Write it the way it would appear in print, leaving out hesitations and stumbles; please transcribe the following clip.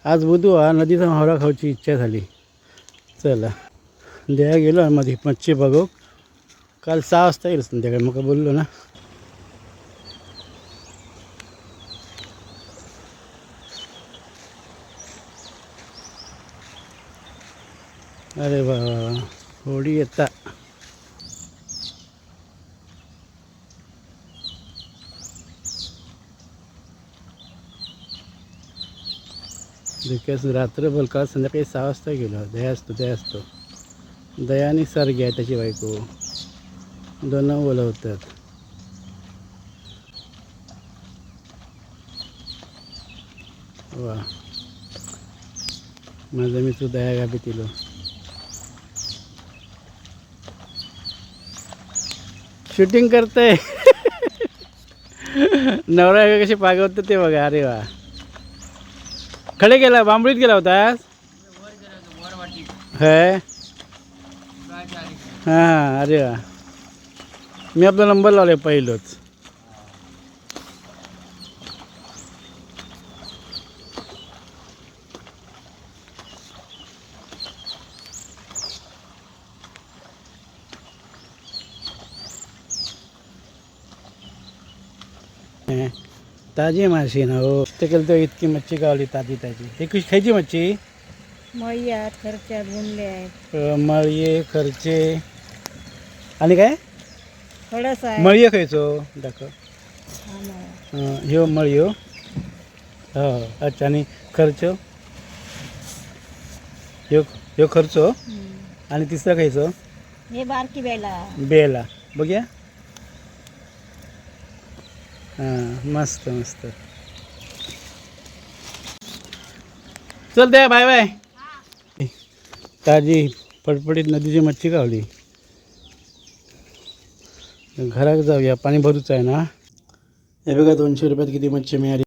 आज बुधवार नदीचा म्हावरा खाऊची इच्छा झाली. चला द्या गेलो मध्ये मच्छी बघू. काल 6 वाजता येईल संध्याकाळी मग बोललो ना. अरे वा होडी येता. धुक्यास रात्रभर काल संध्याकाळी 6 वाजता गेलो. दया असतो दया आणि सरगी आहे त्याची बायको. दोन बोलवतात. वा माझा मी तू दया गाभी तिलो. शूटिंग करते. नवरा कशी पागवतं ते बघा. अरे वा खडे गेला बांबळीत गेला होतास. है हां अरे वा मी आपला नंबर लावला पहिलोच. ताजी माशी ना हो. ते केलं तर इतकी मच्छी गावली ताजी. हे कशी खायची मच्छी. मळी आहेत, खर्च्यात गुंडे आहेत, मळये खर्चे आणि काय खडस आहे. मळये खायचो दाखव. हा मळा. ह्यो मळयो हो अच्छा. आणि खर्च ह्यो खर्चो. आणि तिसरा खायचो हे बारकी बेला. बेला बघूया. हां मस्त मस्त. चल द्या बाय बाय. ताजी फडफडीत नदीची मच्छी गावली. घरात जाऊया पाणी भरूच आहे ना. हे बघा 200 रुपयात किती मच्छी मिळाली.